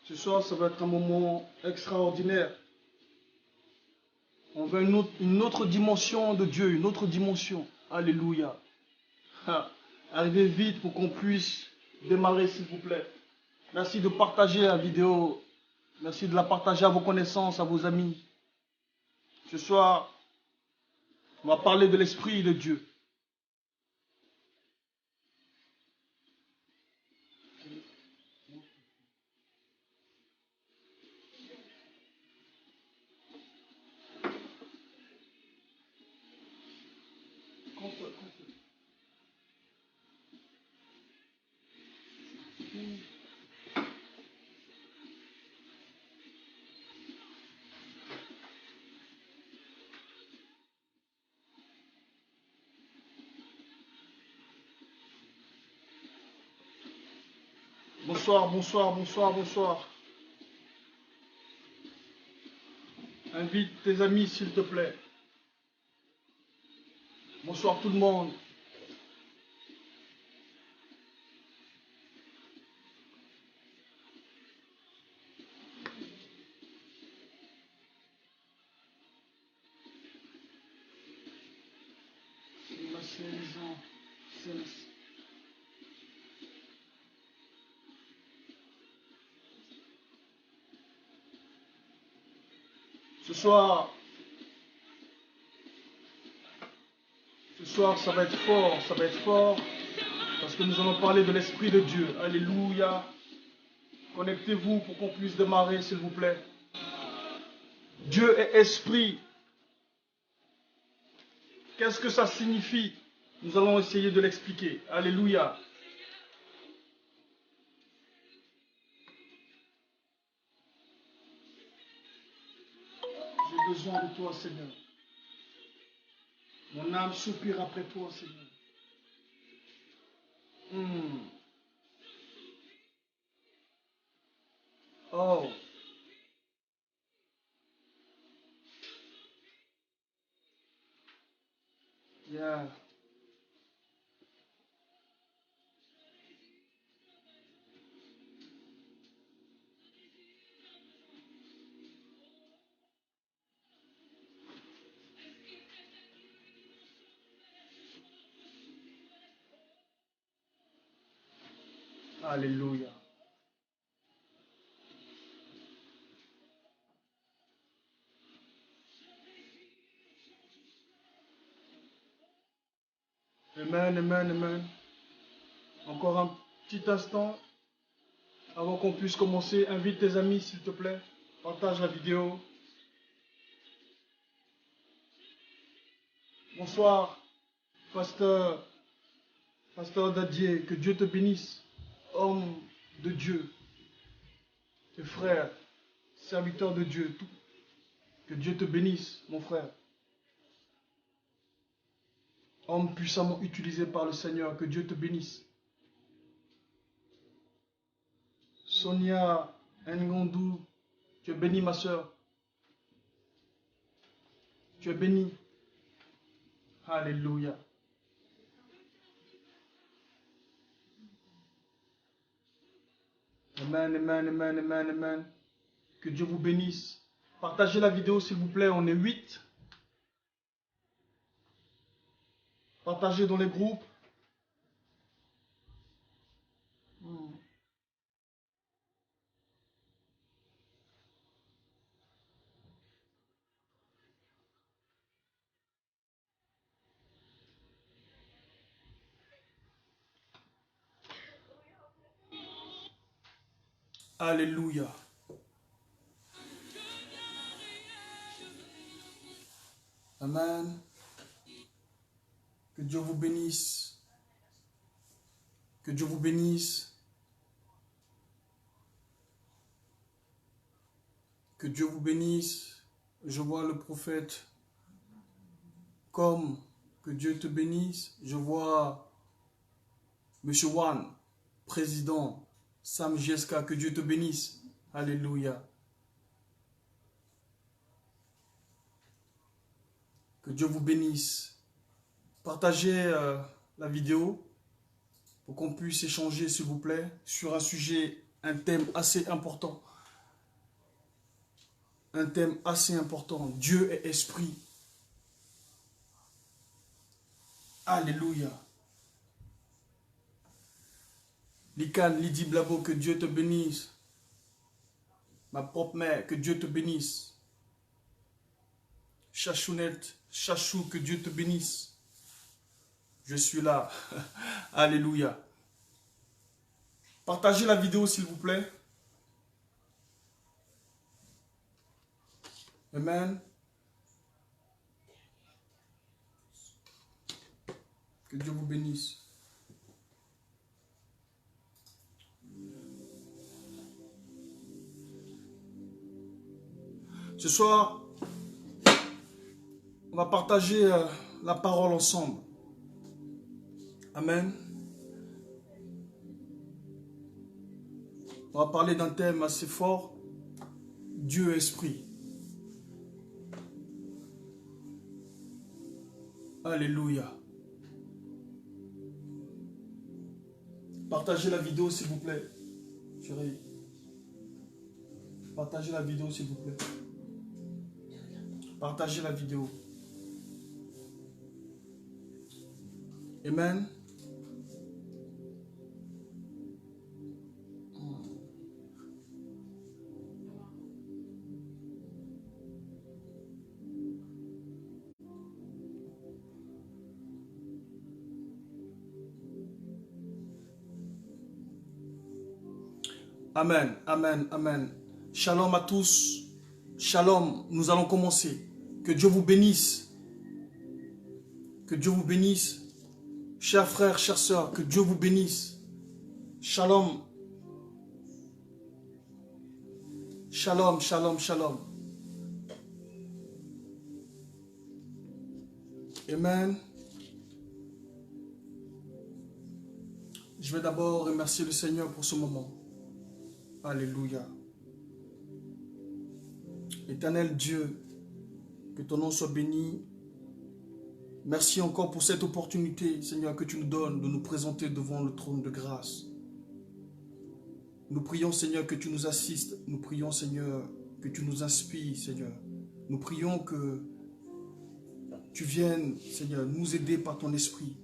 Ce soir, ça va être un moment extraordinaire. On veut une autre dimension de Dieu, une autre dimension. Alléluia. Arrivez vite pour qu'on puisse démarrer, s'il vous plaît. Merci de partager la vidéo. Merci de la partager à vos connaissances, à vos amis. Ce soir, on va parler de l'Esprit de Dieu. Bonsoir, bonsoir, bonsoir, bonsoir. Invite tes amis, s'il te plaît. Bonsoir tout le monde. Ce soir, ça va être fort, ça va être fort, parce que nous allons parler de l'Esprit de Dieu. Alléluia. Connectez-vous pour qu'on puisse démarrer, s'il vous plaît. Dieu est esprit. Qu'est-ce que ça signifie? Nous allons essayer de l'expliquer. Alléluia. J'ai besoin de toi, Seigneur. Mon âme soupire après toi, Seigneur. Oh. Yeah. Alléluia. Amen, amen, amen. Encore un petit instant avant qu'on puisse commencer. Invite tes amis, s'il te plaît. Partage la vidéo. Bonsoir, pasteur Dadier. Que Dieu te bénisse. Homme de Dieu. Et frère, serviteur de Dieu. Que Dieu te bénisse, mon frère. Homme puissamment utilisé par le Seigneur. Que Dieu te bénisse. Sonia Ngondou, tu es bénie, ma soeur. Tu es bénie. Alléluia. Amen, amen, amen, amen, amen. Que Dieu vous bénisse. Partagez la vidéo, s'il vous plaît. On est 8. Partagez dans les groupes. Alléluia. Amen. Que Dieu vous bénisse. Que Dieu vous bénisse. Que Dieu vous bénisse. Je vois le prophète comme que Dieu te bénisse. Je vois Monsieur Wan, président Sam Jeska, que Dieu te bénisse. Alléluia. Que Dieu vous bénisse. Partagez la vidéo pour qu'on puisse échanger, s'il vous plaît, sur un sujet, un thème assez important. un thème assez important. Dieu est esprit. Alléluia. Likan, Lydie Blabo, que Dieu te bénisse. Ma propre mère, que Dieu te bénisse. Chachounette, Chachou, que Dieu te bénisse. Je suis là. Alléluia. Partagez la vidéo s'il vous plaît. Amen. Que Dieu vous bénisse. Ce soir, on va partager la parole ensemble. Amen. On va parler d'un thème assez fort. Dieu est esprit. Alléluia. Partagez la vidéo s'il vous plaît. Chérie. Partagez la vidéo s'il vous plaît. Partagez la vidéo. Amen. Amen, amen, amen. Shalom à tous. Shalom, nous allons commencer. Que Dieu vous bénisse. Que Dieu vous bénisse. Chers frères, chères sœurs, que Dieu vous bénisse. Shalom. Shalom, shalom, shalom. Amen. Je vais d'abord remercier le Seigneur pour ce moment. Alléluia. Éternel Dieu, que ton nom soit béni. Merci encore pour cette opportunité, Seigneur, que tu nous donnes de nous présenter devant le trône de grâce. Nous prions, Seigneur, que tu nous assistes. Nous prions, Seigneur, que tu nous inspires, Seigneur. Nous prions que tu viennes, Seigneur, nous aider par ton esprit.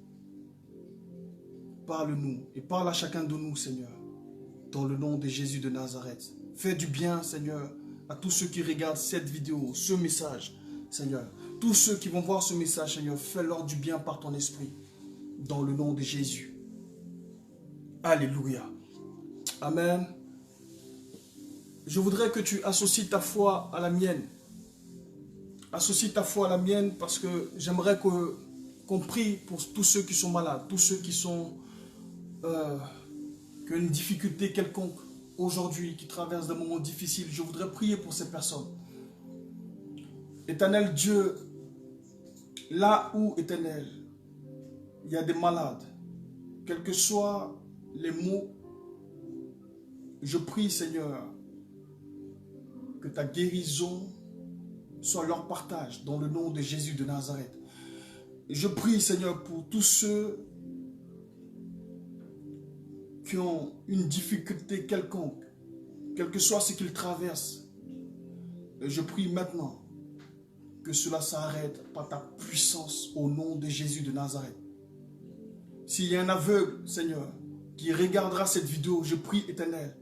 Parle-nous et parle à chacun de nous, Seigneur, dans le nom de Jésus de Nazareth. Fais du bien, Seigneur, à tous ceux qui regardent cette vidéo, ce message, Seigneur. Tous ceux qui vont voir ce message, Seigneur, fais-leur du bien par ton esprit, dans le nom de Jésus. Alléluia. Amen. Je voudrais que tu associes ta foi à la mienne. Associe ta foi à la mienne parce que j'aimerais qu'on prie pour tous ceux qui sont malades, tous ceux qui sont qui ont une difficulté quelconque aujourd'hui, qui traversent des moments difficiles. Je voudrais prier pour ces personnes. Éternel Dieu, là où, Éternel, il y a des malades, quels que soient les mots, je prie, Seigneur, que ta guérison soit leur partage dans le nom de Jésus de Nazareth. Je prie, Seigneur, pour tous ceux qui ont une difficulté quelconque, quel que soit ce qu'ils traversent. Et je prie maintenant que cela s'arrête par ta puissance au nom de Jésus de Nazareth. S'il y a un aveugle, Seigneur, qui regardera cette vidéo, je prie, Éternel,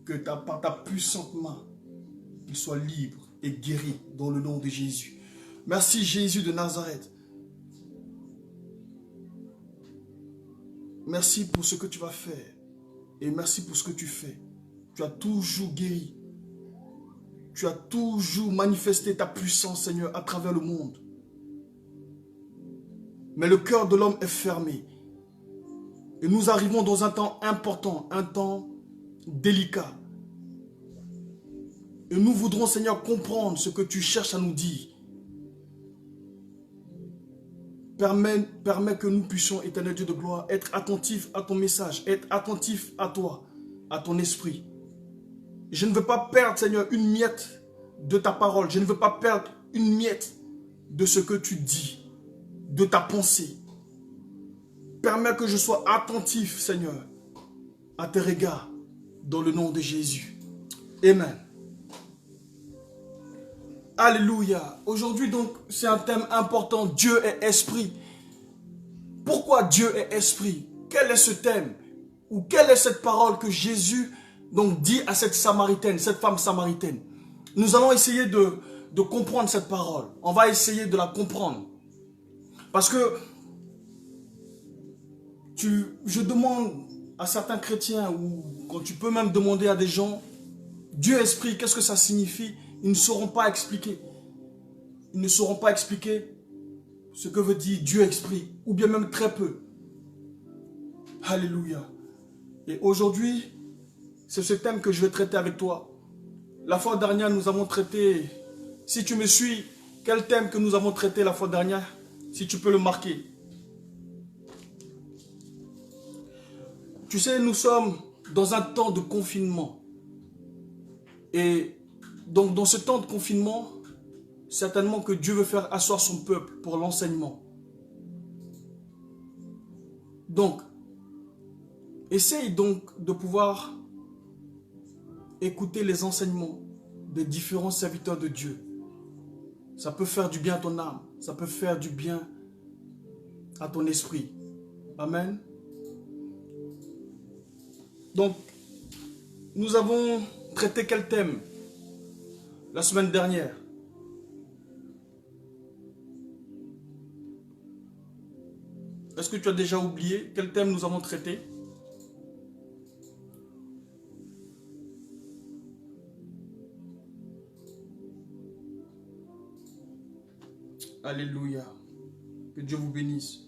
que par ta puissante main, qu'il soit libre et guéri dans le nom de Jésus. Merci Jésus de Nazareth. Merci pour ce que tu vas faire. Et merci pour ce que tu fais. Tu as toujours guéri. Tu as toujours manifesté ta puissance, Seigneur, à travers le monde. Mais le cœur de l'homme est fermé. Et nous arrivons dans un temps important, un temps délicat. Et nous voudrons, Seigneur, comprendre ce que tu cherches à nous dire. Permets que nous puissions, Éternel Dieu de gloire, être attentifs à ton message, être attentifs à toi, à ton esprit. Je ne veux pas perdre, Seigneur, une miette de ta parole. Je ne veux pas perdre une miette de ce que tu dis, de ta pensée. Permets que je sois attentif, Seigneur, à tes regards, dans le nom de Jésus. Amen. Alléluia. Aujourd'hui donc, c'est un thème important. Dieu est esprit. Pourquoi Dieu est esprit? Quel est ce thème? Ou quelle est cette parole que Jésus donc dit à cette Samaritaine, cette femme samaritaine? Nous allons essayer de comprendre cette parole. On va essayer de la comprendre. Parce que je demande à certains chrétiens, ou quand tu peux même demander à des gens, Dieu esprit, qu'est-ce que ça signifie? Ils ne sauront pas expliquer. Ils ne sauront pas expliquer ce que veut dire Dieu esprit, ou bien même très peu. Alléluia. Et aujourd'hui, c'est ce thème que je vais traiter avec toi. La fois dernière, nous avons traité, si tu me suis, quel thème que nous avons traité la fois dernière, si tu peux le marquer. Tu sais, nous sommes dans un temps de confinement. Et donc, dans ce temps de confinement, certainement que Dieu veut faire asseoir son peuple pour l'enseignement. Donc, essaye donc de pouvoir écouter les enseignements des différents serviteurs de Dieu. Ça peut faire du bien à ton âme. Ça peut faire du bien à ton esprit. Amen. Donc, nous avons traité quel thème la semaine dernière? Est-ce que tu as déjà oublié quel thème nous avons traité? Alléluia. Que Dieu vous bénisse.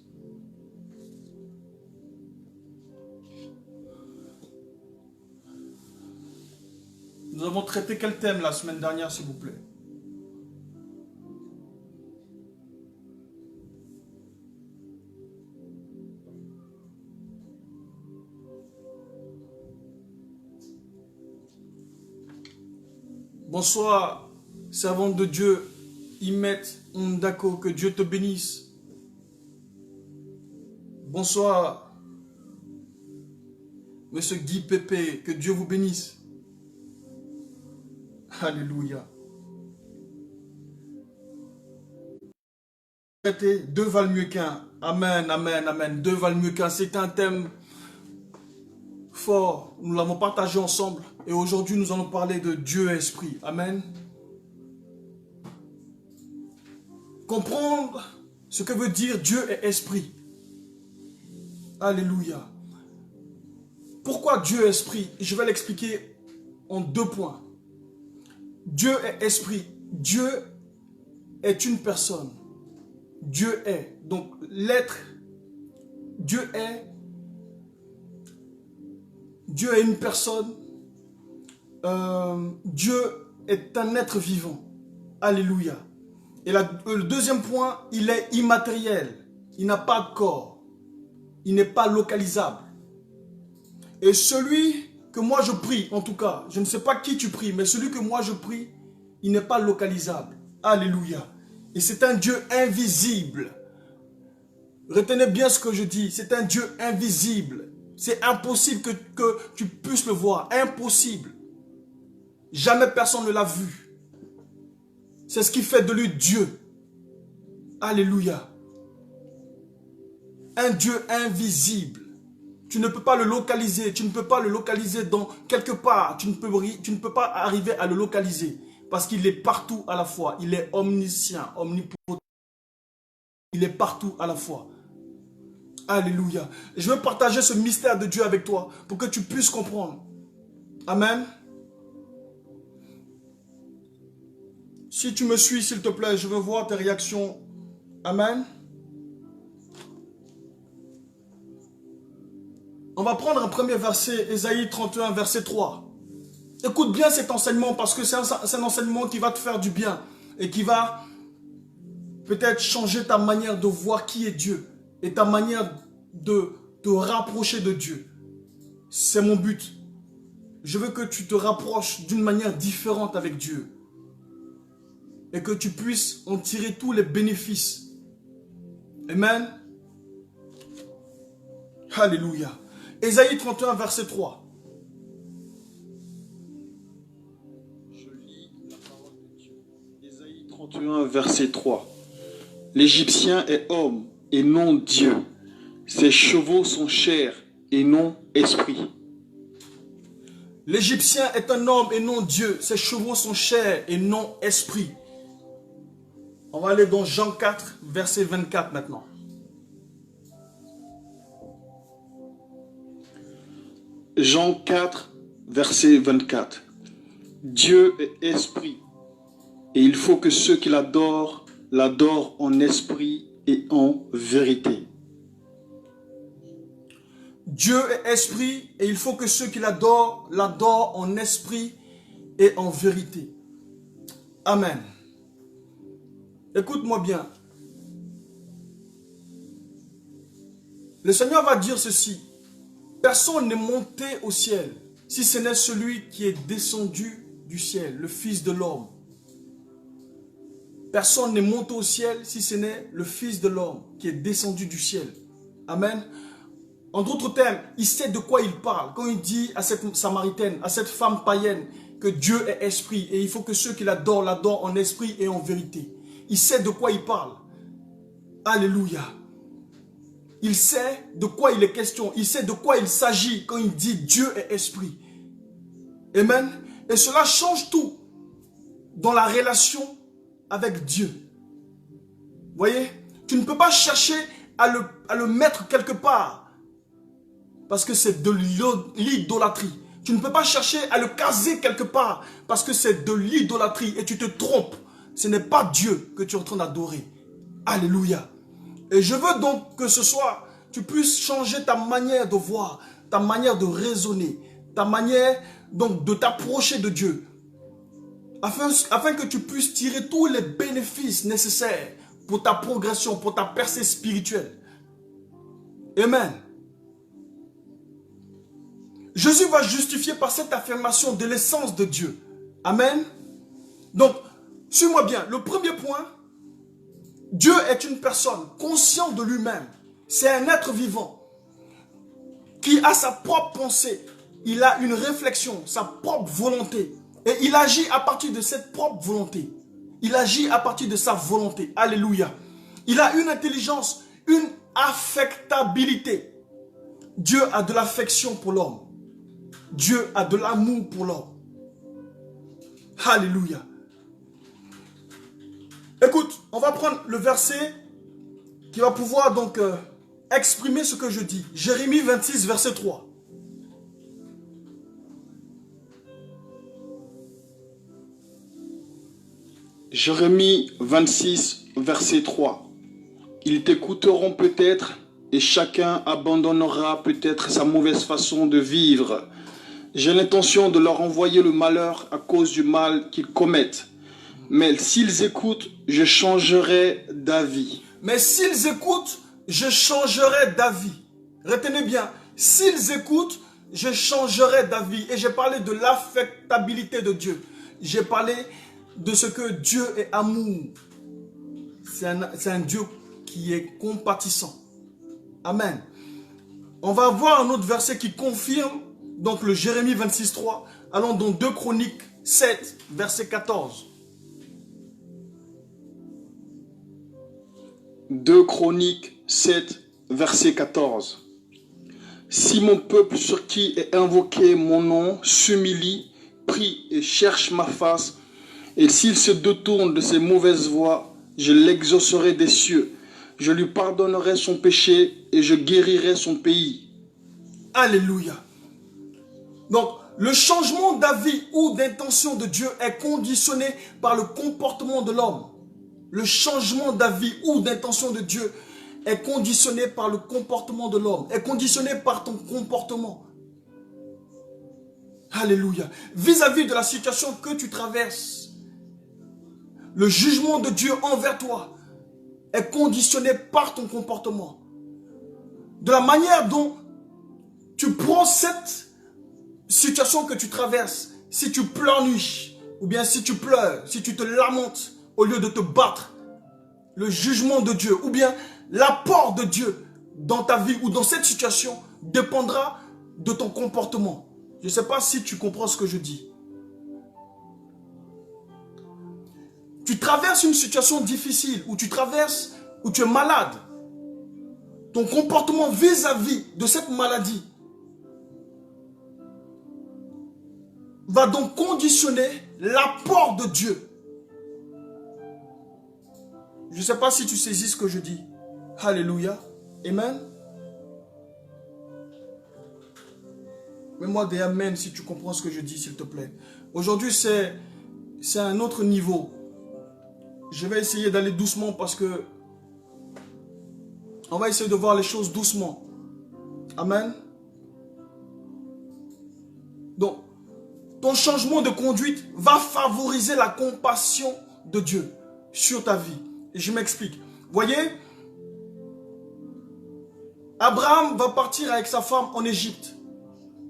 Nous avons traité quel thème la semaine dernière, s'il vous plaît? Bonsoir, servante de Dieu, Imet Ndako, que Dieu te bénisse. Bonsoir, Monsieur Guy Pépé, que Dieu vous bénisse. Alléluia. Deux valent mieux qu'un. Amen, amen, amen. Deux valent mieux qu'un. C'est un thème fort. Nous l'avons partagé ensemble. Et aujourd'hui, nous allons parler de Dieu esprit. Amen. Comprendre ce que veut dire Dieu est esprit. Alléluia. Pourquoi Dieu est esprit? Je vais l'expliquer en 2 points. Dieu est esprit. Dieu est une personne. Dieu est. Donc l'être, Dieu est une personne. Dieu est un être vivant. Alléluia. Et le deuxième point, il est immatériel. Il n'a pas de corps. Il n'est pas localisable. Et celui que moi je prie, en tout cas, je ne sais pas qui tu pries, mais celui que moi je prie, il n'est pas localisable. Alléluia. Et c'est un Dieu invisible. Retenez bien ce que je dis. C'est un Dieu invisible. C'est impossible que tu puisses le voir. Impossible. Jamais personne ne l'a vu. C'est ce qui fait de lui Dieu. Alléluia. Un Dieu invisible. Tu ne peux pas le localiser. Tu ne peux pas le localiser dans quelque part. Tu ne peux pas arriver à le localiser. Parce qu'il est partout à la fois. Il est omniscient, omnipotent. Il est partout à la fois. Alléluia. Je veux partager ce mystère de Dieu avec toi pour que tu puisses comprendre. Amen. Si tu me suis, s'il te plaît, je veux voir tes réactions. Amen. On va prendre un premier verset, Ésaïe 31, verset 3. Écoute bien cet enseignement parce que c'est un enseignement qui va te faire du bien et qui va peut-être changer ta manière de voir qui est Dieu et ta manière de te rapprocher de Dieu. C'est mon but. Je veux que tu te rapproches d'une manière différente avec Dieu et que tu puisses en tirer tous les bénéfices. Amen. Alléluia. Ésaïe 31, verset 3. Je lis la parole de Dieu. Ésaïe 31, verset 3. L'Égyptien est homme et non Dieu. Ses chevaux sont chair et non esprit. L'Égyptien est un homme et non Dieu. Ses chevaux sont chair et non esprit. On va aller dans Jean 4, verset 24 maintenant. Jean 4, verset 24. Dieu est esprit, et il faut que ceux qui l'adorent, l'adorent en esprit et en vérité. Dieu est esprit, et il faut que ceux qui l'adorent, l'adorent en esprit et en vérité. Amen. Écoute-moi bien. Le Seigneur va dire ceci. Personne n'est monté au ciel, si ce n'est celui qui est descendu du ciel, le Fils de l'homme. Personne n'est monté au ciel, si ce n'est le Fils de l'homme qui est descendu du ciel. Amen. En d'autres termes, il sait de quoi il parle. Quand il dit à cette Samaritaine, à cette femme païenne, que Dieu est esprit, et il faut que ceux qui l'adorent, l'adorent en esprit et en vérité. Il sait de quoi il parle. Alléluia. Il sait de quoi il est question. Il sait de quoi il s'agit quand il dit Dieu est esprit. Amen. Et cela change tout dans la relation avec Dieu. Vous voyez? Tu ne peux pas chercher à le mettre quelque part. Parce que c'est de l'idolâtrie. Tu ne peux pas chercher à le caser quelque part. Parce que c'est de l'idolâtrie. Et tu te trompes. Ce n'est pas Dieu que tu es en train d'adorer. Alléluia. Et je veux donc que ce soir, tu puisses changer ta manière de voir, ta manière de raisonner, ta manière donc de t'approcher de Dieu, afin que tu puisses tirer tous les bénéfices nécessaires pour ta progression, pour ta percée spirituelle. Amen. Jésus va justifier par cette affirmation de l'essence de Dieu. Amen. Donc, suis-moi bien. Le premier point, Dieu est une personne consciente de lui-même. C'est un être vivant qui a sa propre pensée. Il a une réflexion, sa propre volonté. Et il agit à partir de cette propre volonté. Il agit à partir de sa volonté. Alléluia. Il a une intelligence, une affectabilité. Dieu a de l'affection pour l'homme. Dieu a de l'amour pour l'homme. Alléluia. Écoute, on va prendre le verset qui va pouvoir donc exprimer ce que je dis. Jérémie 26, verset 3. Jérémie 26, verset 3. Ils t'écouteront peut-être et chacun abandonnera peut-être sa mauvaise façon de vivre. J'ai l'intention de leur envoyer le malheur à cause du mal qu'ils commettent. Mais s'ils écoutent, je changerai d'avis. Mais s'ils écoutent, je changerai d'avis. Retenez bien, s'ils écoutent, je changerai d'avis. Et j'ai parlé de l'affectabilité de Dieu. J'ai parlé de ce que Dieu est amour. C'est un Dieu qui est compatissant. Amen. On va voir un autre verset qui confirme donc le Jérémie 26, 3. Allons dans 2 Chroniques 7, verset 14. 2 Chroniques 7, verset 14. Si mon peuple sur qui est invoqué mon nom s'humilie, prie et cherche ma face, et s'il se détourne de ses mauvaises voies, je l'exaucerai des cieux. Je lui pardonnerai son péché et je guérirai son pays. Alléluia. Donc, le changement d'avis ou d'intention de Dieu est conditionné par le comportement de l'homme. Le changement d'avis ou d'intention de Dieu est conditionné par le comportement de l'homme, est conditionné par ton comportement. Alléluia. Vis-à-vis de la situation que tu traverses, le jugement de Dieu envers toi est conditionné par ton comportement. De la manière dont tu prends cette situation que tu traverses, si tu pleurniches, ou bien si tu pleures, si tu te lamentes, au lieu de te battre, le jugement de Dieu, ou bien l'apport de Dieu dans ta vie ou dans cette situation dépendra de ton comportement. Je ne sais pas si tu comprends ce que je dis. tu traverses une situation difficile, où tu es malade, ton comportement vis-à-vis de cette maladie va donc conditionner l'apport de Dieu. Je ne sais pas si tu saisis ce que je dis. Alléluia. Amen. Mets-moi des amen si tu comprends ce que je dis, s'il te plaît. Aujourd'hui, c'est un autre niveau. Je vais essayer d'aller doucement parce que on va essayer de voir les choses doucement. Amen. Donc, ton changement de conduite va favoriser la compassion de Dieu sur ta vie. Et je m'explique. Voyez, Abraham va partir avec sa femme en Égypte.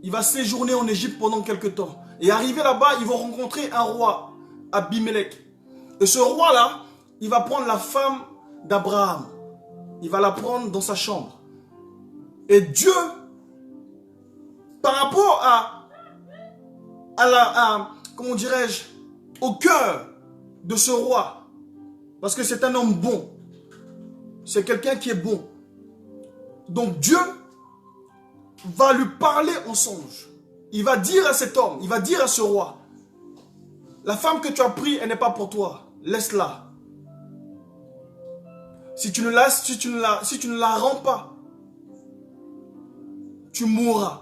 Il va séjourner en Égypte pendant quelque temps. Et arrivé là-bas, ils vont rencontrer un roi, Abimelech. Et ce roi-là, il va prendre la femme d'Abraham. Il va la prendre dans sa chambre. Et Dieu, par rapport comment dirais-je, au cœur de ce roi, parce que c'est un homme bon, c'est quelqu'un qui est bon. Donc Dieu va lui parler en songe. Il va dire à cet homme, il va dire à ce roi, la femme que tu as prise, elle n'est pas pour toi, laisse-la. Si tu ne la rends pas, tu mourras.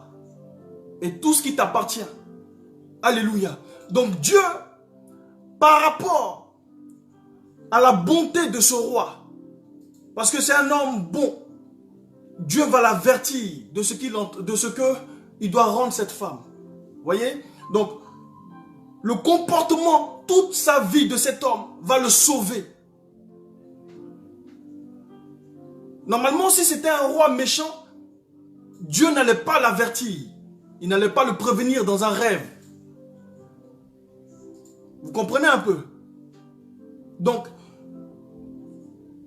Et tout ce qui t'appartient. Alléluia. Donc Dieu, par rapport à la bonté de ce roi, parce que c'est un homme bon, Dieu va l'avertir de ce qu'il doit rendre cette femme. Voyez? Donc, le comportement, toute sa vie de cet homme va le sauver. Normalement, si c'était un roi méchant, Dieu n'allait pas l'avertir. Il n'allait pas le prévenir dans un rêve. Vous comprenez un peu? Donc,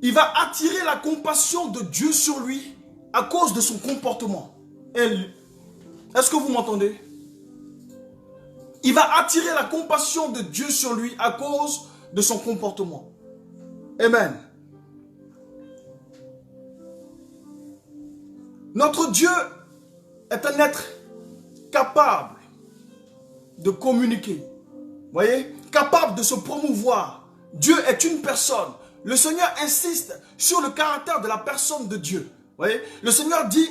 il va attirer la compassion de Dieu sur lui à cause de son comportement. Est-ce que vous m'entendez? Il va attirer la compassion de Dieu sur lui à cause de son comportement. Amen. Notre Dieu est un être capable de communiquer. Voyez? Capable de se promouvoir. Dieu est une personne. Le Seigneur insiste sur le caractère de la personne de Dieu. Voyez? Le Seigneur dit,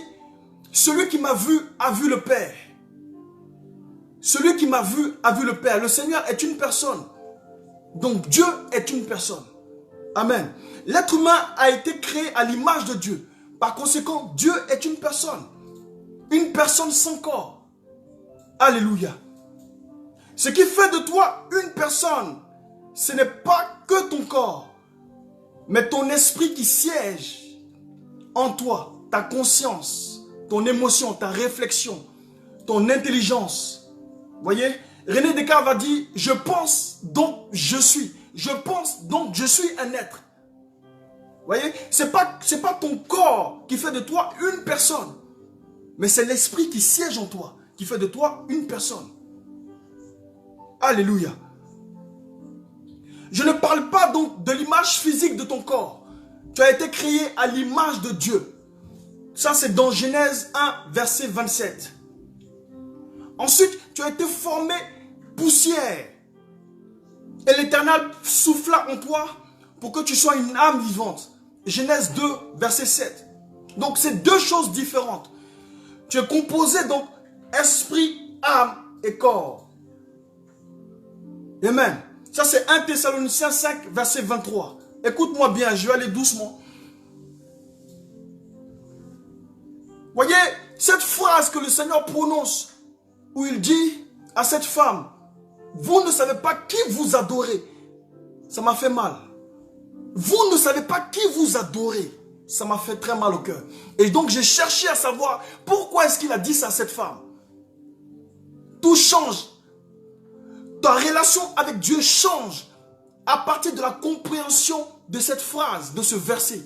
celui qui m'a vu a vu le Père. Celui qui m'a vu a vu le Père. Le Seigneur est une personne. Donc Dieu est une personne. Amen. L'être humain a été créé à l'image de Dieu. Par conséquent, Dieu est une personne. Une personne sans corps. Alléluia. Ce qui fait de toi une personne, ce n'est pas que ton corps, mais ton esprit qui siège en toi, ta conscience, ton émotion, ta réflexion, ton intelligence. Voyez, René Descartes va dire, je pense donc je suis. Je pense donc je suis un être. Voyez, c'est pas ton corps qui fait de toi une personne, mais c'est l'esprit qui siège en toi, qui fait de toi une personne. Alléluia. Je ne parle pas donc de l'image physique de ton corps. Tu as été créé à l'image de Dieu. Ça, c'est dans Genèse 1, verset 27. Ensuite, tu as été formé poussière. Et l'Éternel souffla en toi pour que tu sois une âme vivante. Genèse 2, verset 7. Donc, c'est deux choses différentes. Tu es composé donc esprit, âme et corps. Amen. Ça, c'est 1 Thessaloniciens 5, verset 23. Écoute-moi bien, je vais aller doucement. Voyez, cette phrase que le Seigneur prononce, où il dit à cette femme, vous ne savez pas qui vous adorez. Ça m'a fait mal. Vous ne savez pas qui vous adorez. Ça m'a fait très mal au cœur. Et donc, j'ai cherché à savoir pourquoi est-ce qu'il a dit ça à cette femme. Tout change. Ta relation avec Dieu change à partir de la compréhension de cette phrase, de ce verset.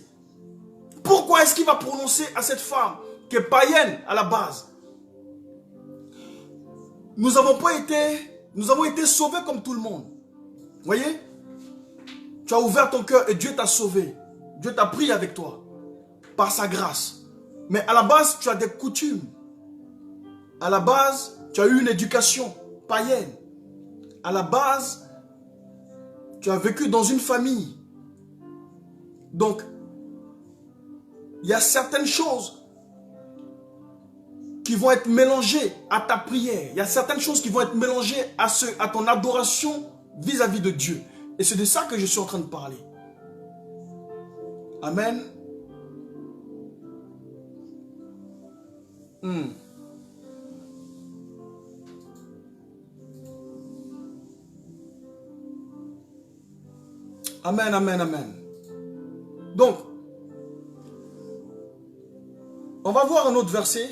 Pourquoi est-ce qu'il va prononcer à cette femme qui est païenne à la base? Nous avons été sauvés comme tout le monde. Voyez? Tu as ouvert ton cœur et Dieu t'a sauvé. Dieu t'a pris avec toi. Par sa grâce. Mais à la base, tu as des coutumes. À la base, tu as eu une éducation païenne. À la base, tu as vécu dans une famille. Donc, il y a certaines choses qui vont être mélangées à ta prière. Il y a certaines choses qui vont être mélangées à ton adoration vis-à-vis de Dieu. Et c'est de ça que je suis en train de parler. Amen. Amen, amen, amen. Donc, on va voir un autre verset.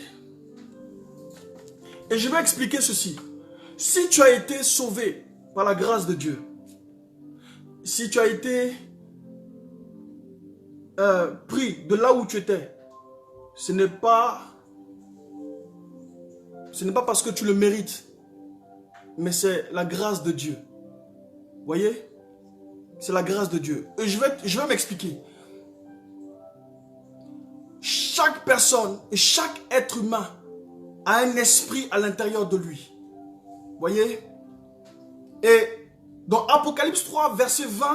Et je vais expliquer ceci. Si tu as été sauvé par la grâce de Dieu, si tu as été pris de là où tu étais, ce n'est pas parce que tu le mérites, mais c'est la grâce de Dieu. Voyez? C'est la grâce de Dieu. Et je vais m'expliquer. Chaque personne et chaque être humain a un esprit à l'intérieur de lui. Voyez? Et dans Apocalypse 3, verset 20,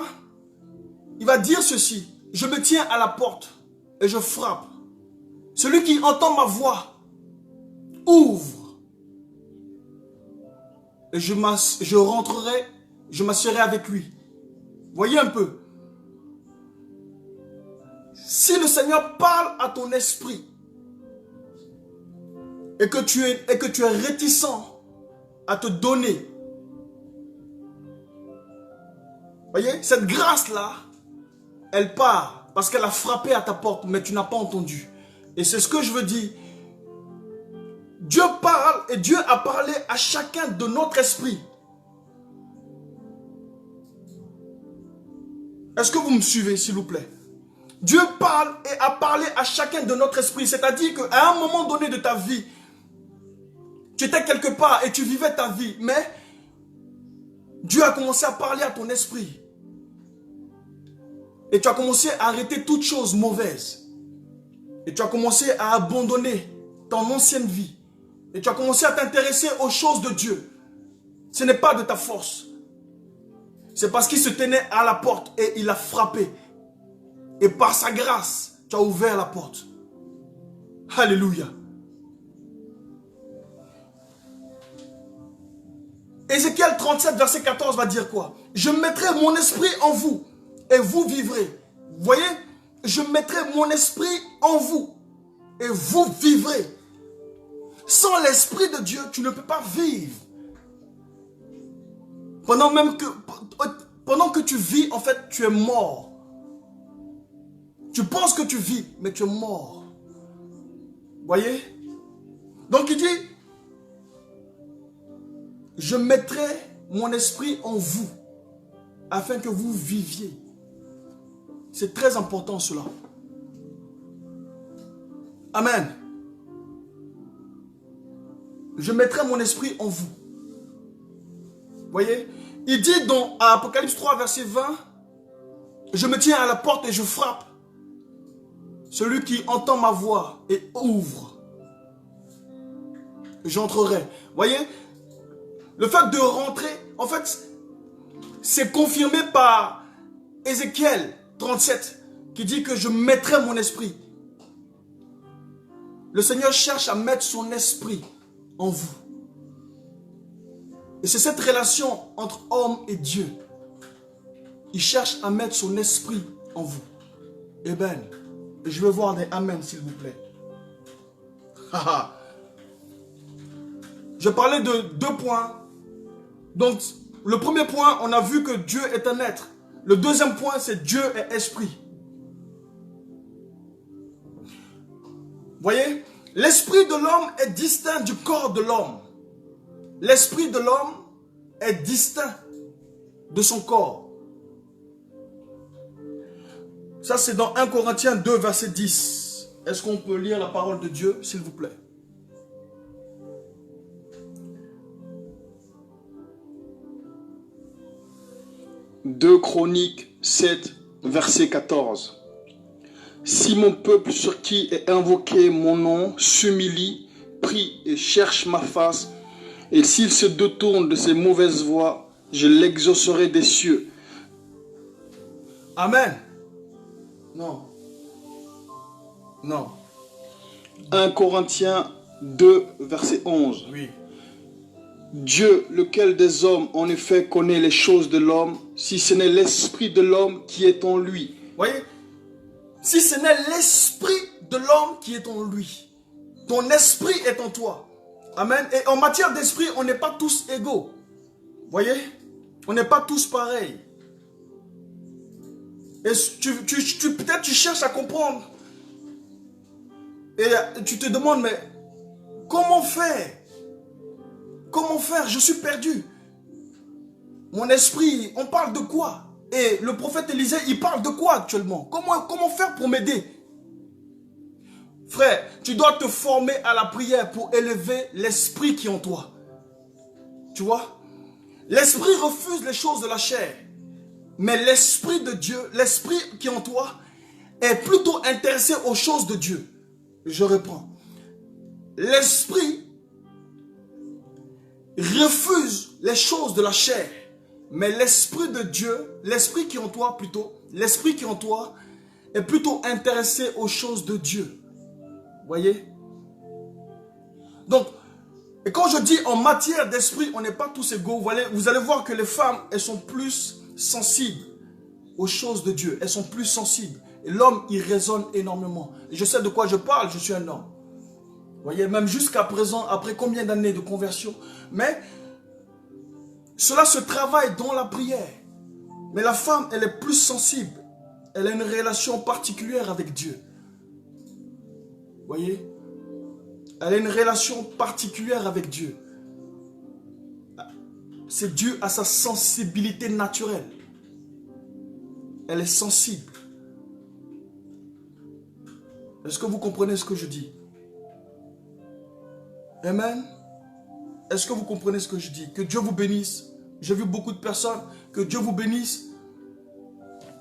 il va dire ceci. Je me tiens à la porte et je frappe. Celui qui entend ma voix ouvre. Et je rentrerai, je m'asserai avec lui. Voyez un peu. Si le Seigneur parle à ton esprit et que tu es réticent à te donner, voyez, cette grâce-là, elle part parce qu'elle a frappé à ta porte, mais tu n'as pas entendu. Et c'est ce que je veux dire. Dieu parle et Dieu a parlé à chacun de notre esprit. Est-ce que vous me suivez, s'il vous plaît? Dieu parle et a parlé à chacun de notre esprit. C'est-à-dire qu'à un moment donné de ta vie, tu étais quelque part et tu vivais ta vie, mais Dieu a commencé à parler à ton esprit. Et tu as commencé à arrêter toute chose mauvaise. Et tu as commencé à abandonner ton ancienne vie. Et tu as commencé à t'intéresser aux choses de Dieu. Ce n'est pas de ta force. C'est parce qu'il se tenait à la porte et il a frappé. Et par sa grâce, tu as ouvert la porte. Alléluia. Ézéchiel 37, verset 14 va dire quoi? Je mettrai mon esprit en vous et vous vivrez. Vous voyez? Je mettrai mon esprit en vous et vous vivrez. Sans l'esprit de Dieu, tu ne peux pas vivre. Pendant que tu vis, en fait, tu es mort. Tu penses que tu vis, mais tu es mort. Voyez? Donc il dit, je mettrai mon esprit en vous, afin que vous viviez. C'est très important cela. Amen. Je mettrai mon esprit en vous. Voyez? Il dit dans Apocalypse 3, verset 20, je me tiens à la porte et je frappe. Celui qui entend ma voix et ouvre, j'entrerai. Voyez? Le fait de rentrer, en fait, c'est confirmé par Ézéchiel 37, qui dit que je mettrai mon esprit. Le Seigneur cherche à mettre son esprit en vous. Et c'est cette relation entre homme et Dieu. Il cherche à mettre son esprit en vous. Eh bien, je veux voir des amen, s'il vous plaît. Je parlais de 2 points. Donc, le premier point, on a vu que Dieu est un être. Le deuxième point, c'est Dieu est esprit. Voyez, l'esprit de l'homme est distinct du corps de l'homme. L'esprit de l'homme est distinct de son corps. Ça, c'est dans 1 Corinthiens 2, verset 10. Est-ce qu'on peut lire la parole de Dieu, s'il vous plaît? 2 Chroniques 7, verset 14. Si mon peuple sur qui est invoqué mon nom s'humilie, prie et cherche ma face, et s'il se détourne de ses mauvaises voies, je l'exaucerai des cieux. Amen. Non. Non. 1 Corinthiens 2, verset 11. Oui. Dieu, lequel des hommes en effet connaît les choses de l'homme, si ce n'est l'esprit de l'homme qui est en lui. Voyez, si ce n'est l'esprit de l'homme qui est en lui, ton esprit est en toi. Amen. Et en matière d'esprit, on n'est pas tous égaux. Voyez, on n'est pas tous pareils. Et peut-être tu cherches à comprendre. Et tu te demandes, mais comment faire? Comment faire? Je suis perdu. Mon esprit, on parle de quoi? Et le prophète Élisée, il parle de quoi actuellement? Comment faire pour m'aider? Frère, tu dois te former à la prière pour élever l'esprit qui est en toi. Tu vois? L'esprit refuse les choses de la chair. Mais l'esprit de Dieu, l'esprit qui est en toi, est plutôt intéressé aux choses de Dieu. Je reprends. L'esprit refuse les choses de la chair. Mais l'esprit de Dieu, l'esprit qui est en toi plutôt, l'esprit qui est en toi est plutôt intéressé aux choses de Dieu. Voyez? Donc, et quand je dis en matière d'esprit, on n'est pas tous égaux. Vous allez voir que les femmes, elles sont plus sensibles aux choses de Dieu. Elles sont plus sensibles. Et l'homme, il raisonne énormément. Et je sais de quoi je parle, je suis un homme. Vous voyez, même jusqu'à présent, après combien d'années de conversion. Mais cela se travaille dans la prière. Mais la femme, elle est plus sensible. Elle a une relation particulière avec Dieu. Vous voyez? Elle a une relation particulière avec Dieu. C'est dû à sa sensibilité naturelle. Elle est sensible. Est-ce que vous comprenez ce que je dis? Amen. Est-ce que vous comprenez ce que je dis? Que Dieu vous bénisse. J'ai vu beaucoup de personnes. Que Dieu vous bénisse.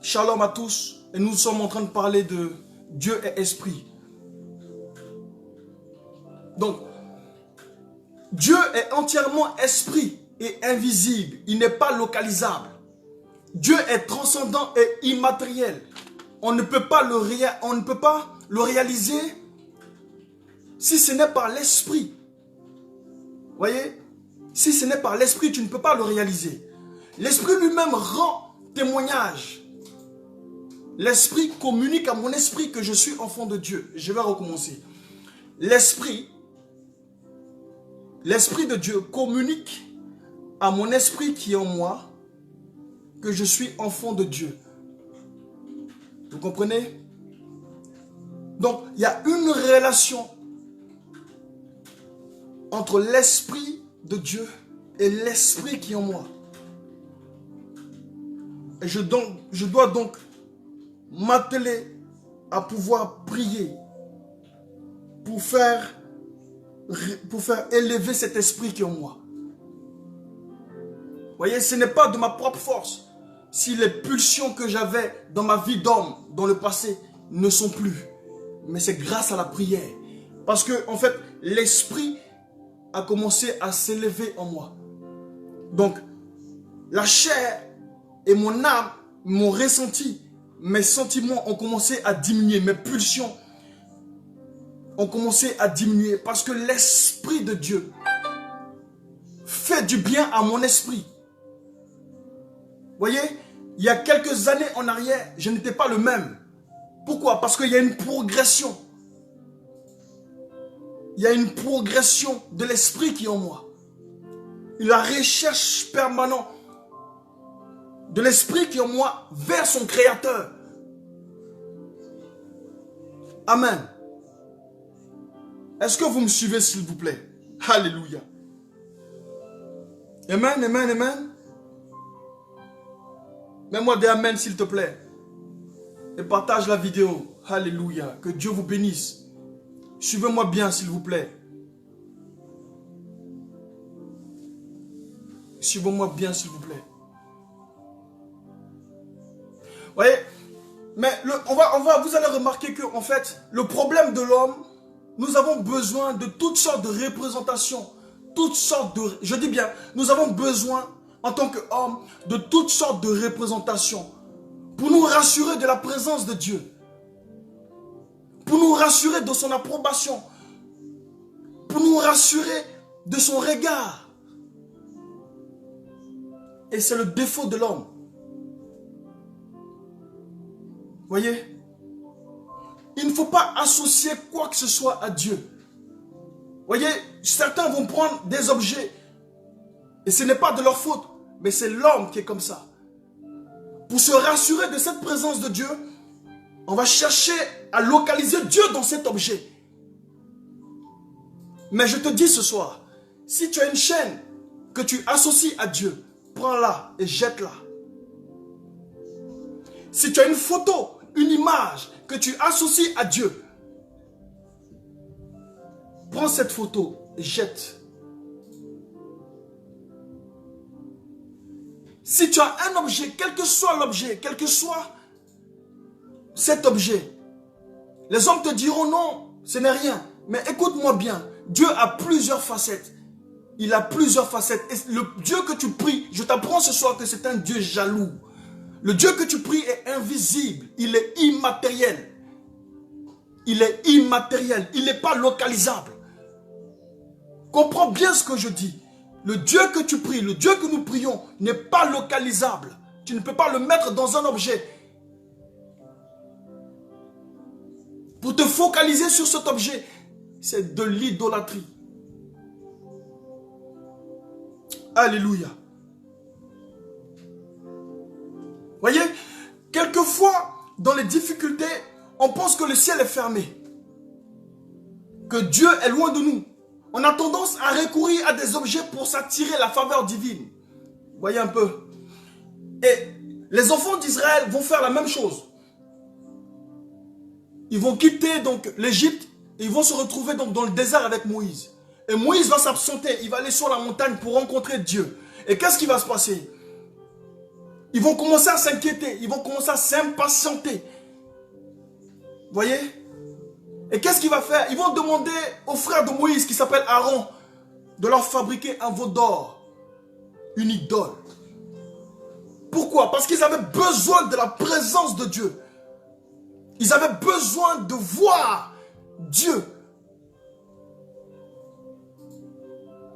Shalom à tous. Et nous sommes en train de parler de Dieu et esprit. Donc, Dieu est entièrement esprit et invisible. Il n'est pas localisable. Dieu est transcendant et immatériel. On ne peut pas le réaliser si ce n'est par l'esprit. Voyez? Si ce n'est par l'esprit, tu ne peux pas le réaliser. L'esprit lui-même rend témoignage. L'esprit communique à mon esprit que je suis enfant de Dieu. Je vais recommencer. L'esprit de Dieu communique à mon esprit qui est en moi que je suis enfant de Dieu. Vous comprenez? Donc, il y a une relation entre l'esprit de Dieu et l'esprit qui est en moi. Et je dois donc m'atteler à pouvoir prier pour faire élever cet esprit qui est en moi. Vous voyez, ce n'est pas de ma propre force. Si les pulsions que j'avais dans ma vie d'homme, dans le passé, ne sont plus. Mais c'est grâce à la prière. Parce que, en fait, l'esprit a commencé à s'élever en moi. Donc, la chair et mon âme m'ont ressenti. Mes sentiments ont commencé à diminuer. Mes pulsions ont commencé à diminuer. Parce que l'esprit de Dieu fait du bien à mon esprit. Vous voyez, il y a quelques années en arrière, je n'étais pas le même. Pourquoi? Parce qu'il y a une progression. Il y a une progression de l'esprit qui est en moi. La recherche permanente de l'esprit qui est en moi vers son créateur. Amen. Est-ce que vous me suivez s'il vous plaît? Alléluia. Amen, amen, amen. Mets-moi des amen s'il te plaît. Et partage la vidéo. Alléluia. Que Dieu vous bénisse. Suivez-moi bien s'il vous plaît. Suivez-moi bien s'il vous plaît. Mais vous allez remarquer que, en fait, le problème de l'homme, nous avons besoin de toutes sortes de représentations, toutes sortes de, je dis bien, nous avons besoin, en tant qu'homme, de toutes sortes de représentations pour nous rassurer de la présence de Dieu, pour nous rassurer de son approbation, pour nous rassurer de son regard. Et c'est le défaut de l'homme. Voyez? Il ne faut pas associer quoi que ce soit à Dieu. Voyez, certains vont prendre des objets et ce n'est pas de leur faute, mais c'est l'homme qui est comme ça. Pour se rassurer de cette présence de Dieu, on va chercher à localiser Dieu dans cet objet. Mais je te dis ce soir, si tu as une chaîne que tu associes à Dieu, prends-la et jette-la. Si tu as une photo, une image que tu associes à Dieu, prends cette photo et jette. Si tu as un objet, quel que soit l'objet, quel que soit cet objet, les hommes te diront non, ce n'est rien. Mais écoute-moi bien, Dieu a plusieurs facettes. Il a plusieurs facettes. Et le Dieu que tu pries, je t'apprends ce soir que c'est un Dieu jaloux. Le Dieu que tu pries est invisible, il est immatériel. Il est immatériel, il n'est pas localisable. Comprends bien ce que je dis. Le Dieu que tu pries, le Dieu que nous prions n'est pas localisable. Tu ne peux pas le mettre dans un objet. Pour te focaliser sur cet objet, c'est de l'idolâtrie. Alléluia. Voyez, quelquefois, dans les difficultés, on pense que le ciel est fermé. Que Dieu est loin de nous. On a tendance à recourir à des objets pour s'attirer la faveur divine. Voyez un peu. Et les enfants d'Israël vont faire la même chose. Ils vont quitter donc l'Égypte et ils vont se retrouver donc dans le désert avec Moïse. Et Moïse va s'absenter, il va aller sur la montagne pour rencontrer Dieu. Et qu'est-ce qui va se passer? Ils vont commencer à s'inquiéter, ils vont commencer à s'impatienter. Voyez? Et qu'est-ce qu'il va faire? Ils vont demander au frère de Moïse, qui s'appelle Aaron, de leur fabriquer un veau d'or, une idole. Pourquoi? Parce qu'ils avaient besoin de la présence de Dieu. Ils avaient besoin de voir Dieu.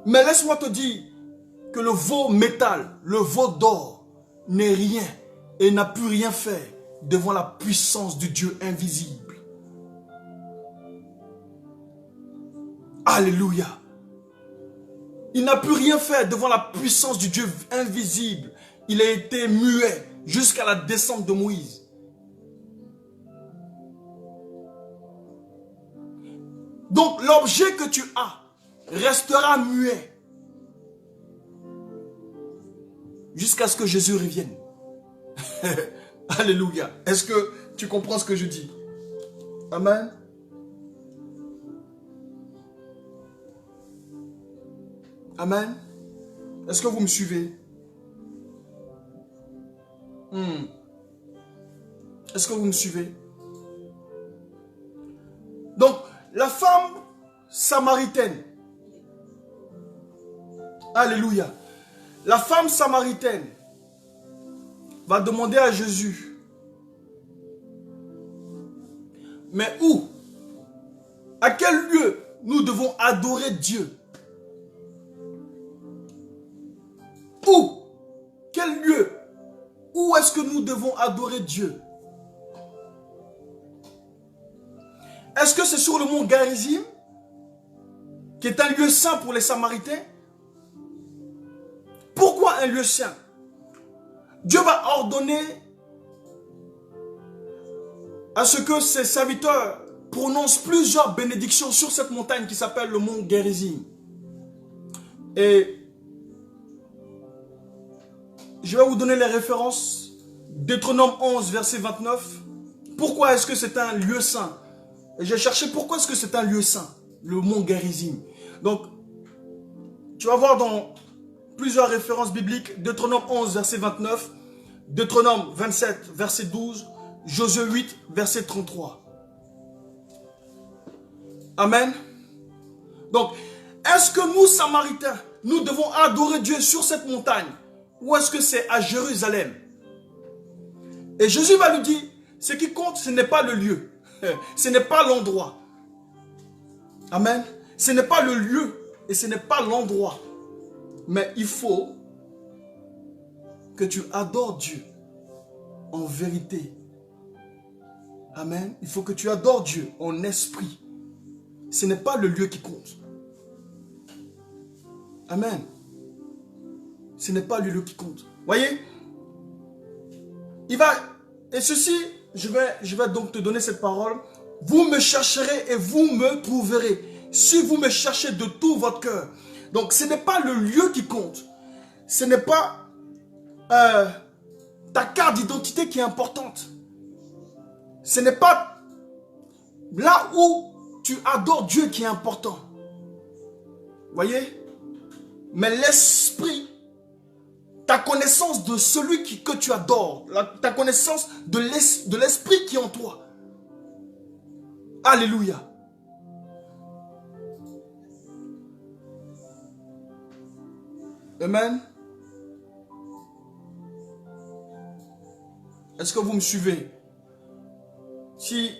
Mais laisse-moi te dire que le veau métal, le veau d'or, n'est rien et n'a pu rien faire devant la puissance du Dieu invisible. Alléluia. Il n'a pu rien faire devant la puissance du Dieu invisible. Il a été muet jusqu'à la descente de Moïse. Donc l'objet que tu as restera muet jusqu'à ce que Jésus revienne. Alléluia. Est-ce que tu comprends ce que je dis? Amen. Amen. Est-ce que vous me suivez? Est-ce que vous me suivez? Donc, la femme samaritaine. Alléluia. La femme samaritaine va demander à Jésus. Mais où? À quel lieu nous devons adorer Dieu? Où? Quel lieu? Où est-ce que nous devons adorer Dieu? Est-ce que c'est sur le mont Garizim, qui est un lieu saint pour les Samaritains? Pourquoi un lieu saint? Dieu va ordonner à ce que ses serviteurs prononcent plusieurs bénédictions sur cette montagne qui s'appelle le mont Garizim. Et je vais vous donner les références. Deutéronome 11, verset 29. Pourquoi est-ce que c'est un lieu saint? Et j'ai cherché pourquoi est-ce que c'est un lieu saint, le mont Garizim. Donc, tu vas voir dans plusieurs références bibliques. Deutéronome 11, verset 29. Deutéronome 27, verset 12. Josué 8, verset 33. Amen. Donc, est-ce que nous, Samaritains, nous devons adorer Dieu sur cette montagne? Ou est-ce que c'est à Jérusalem? Et Jésus va lui dire, ce qui compte, ce n'est pas le lieu. Ce n'est pas l'endroit. Amen. Ce n'est pas le lieu et ce n'est pas l'endroit. Mais il faut que tu adores Dieu en vérité. Amen. Il faut que tu adores Dieu en esprit. Ce n'est pas le lieu qui compte. Amen. Ce n'est pas le lieu qui compte. Voyez? Et ceci, je vais donc te donner cette parole. Vous me chercherez et vous me trouverez. Si vous me cherchez de tout votre cœur. Donc ce n'est pas le lieu qui compte. Ce n'est pas ta carte d'identité qui est importante. Ce n'est pas là où tu adores Dieu qui est important. Voyez? Mais l'esprit, ta connaissance de celui que tu adores, ta connaissance de l'esprit qui est en toi. Alléluia. Amen. Est-ce que vous me suivez? Si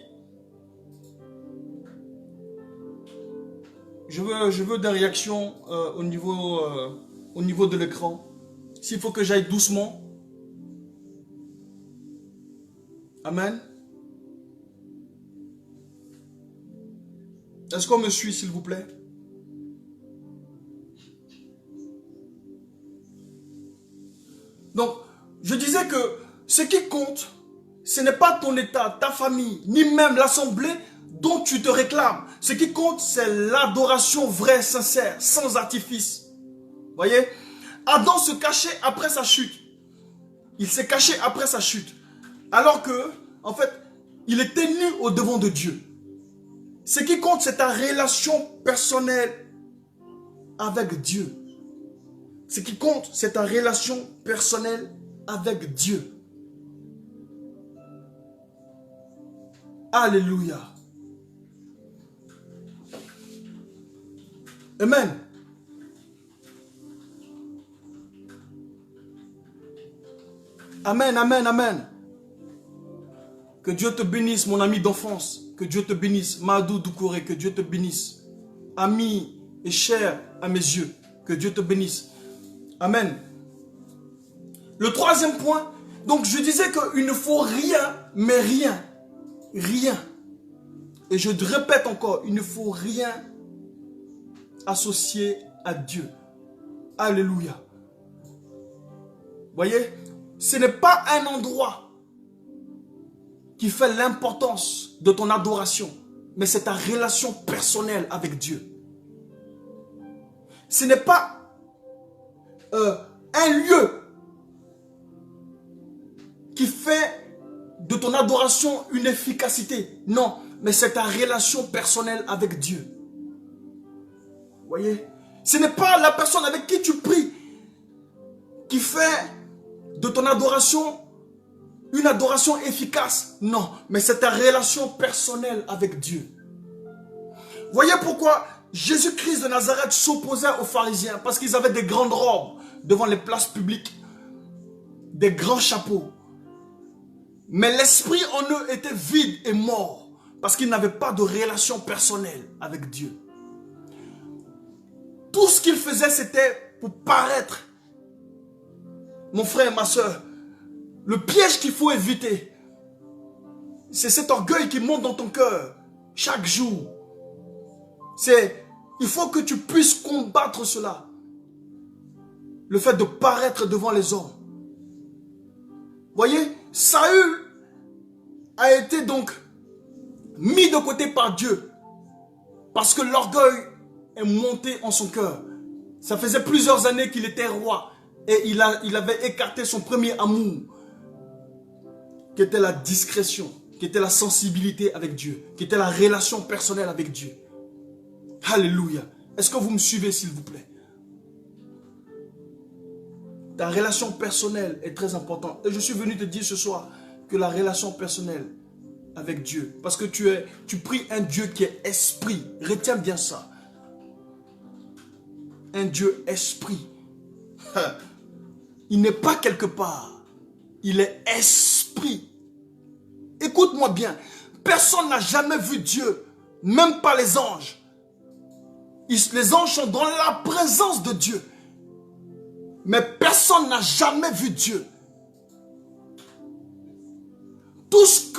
je veux des réactions au niveau de l'écran. S'il faut que j'aille doucement. Amen. Est-ce qu'on me suit, s'il vous plaît? Donc, je disais que ce qui compte, ce n'est pas ton état, ta famille, ni même l'assemblée dont tu te réclames. Ce qui compte, c'est l'adoration vraie, sincère, sans artifice. Voyez? Adam se cachait après sa chute. Il s'est caché après sa chute. Alors que, en fait, il était nu au devant de Dieu. Ce qui compte, c'est ta relation personnelle avec Dieu. Ce qui compte, c'est ta relation personnelle avec Dieu. Alléluia. Amen. Amen, amen, amen. Que Dieu te bénisse, mon ami d'enfance. Que Dieu te bénisse, Madou Doucouré. Que Dieu te bénisse, ami et cher à mes yeux. Que Dieu te bénisse. Amen. Le troisième point, donc je disais qu'il ne faut rien, mais rien. Rien. Et je te répète encore, il ne faut rien associer à Dieu. Alléluia. Voyez, ce n'est pas un endroit qui fait l'importance de ton adoration, mais c'est ta relation personnelle avec Dieu. Ce n'est pas un lieu qui fait de ton adoration une efficacité. Non, mais c'est ta relation personnelle avec Dieu. Voyez, ce n'est pas la personne avec qui tu pries qui fait de ton adoration une adoration efficace. Non, mais c'est ta relation personnelle avec Dieu. Voyez pourquoi Jésus-Christ de Nazareth s'opposait aux pharisiens, parce qu'ils avaient des grandes robes devant les places publiques, des grands chapeaux. Mais l'esprit en eux était vide et mort, parce qu'ils n'avaient pas de relation personnelle avec Dieu. Tout ce qu'ils faisaient, c'était pour paraître. Mon frère, ma soeur, le piège qu'il faut éviter, c'est cet orgueil qui monte dans ton cœur chaque jour. Il faut que tu puisses combattre cela. Le fait de paraître devant les hommes. Voyez, Saül a été donc mis de côté par Dieu parce que l'orgueil est monté en son cœur. Ça faisait plusieurs années qu'il était roi et il avait écarté son premier amour qui était la discrétion, qui était la sensibilité avec Dieu, qui était la relation personnelle avec Dieu. Alléluia. Est-ce que vous me suivez, s'il vous plaît? Ta relation personnelle est très importante. Et je suis venu te dire ce soir que la relation personnelle avec Dieu. Parce que tu pries un Dieu qui est esprit. Retiens bien ça. Un Dieu esprit. Il n'est pas quelque part. Il est esprit. Écoute-moi bien. Personne n'a jamais vu Dieu. Même pas les anges. Les anges sont dans la présence de Dieu. Mais personne n'a jamais vu Dieu. Tout ce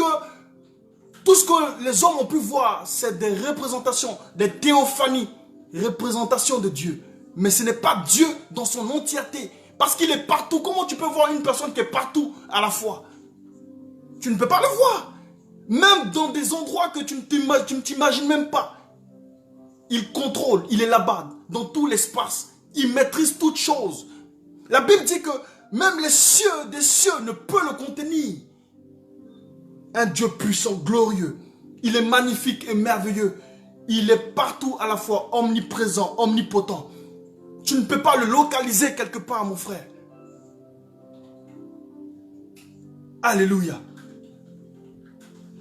que les hommes ont pu voir, c'est des représentations, des théophanies, représentations de Dieu. Mais ce n'est pas Dieu dans son entièreté. Parce qu'il est partout. Comment tu peux voir une personne qui est partout à la fois? Tu ne peux pas le voir. Même dans des endroits que tu ne t'imagines même pas. Il contrôle, il est là-bas, dans tout l'espace. Il maîtrise toutes choses. La Bible dit que même les cieux des cieux ne peuvent le contenir. Un Dieu puissant, glorieux. Il est magnifique et merveilleux. Il est partout à la fois, omniprésent, omnipotent. Tu ne peux pas le localiser quelque part, mon frère. Alléluia.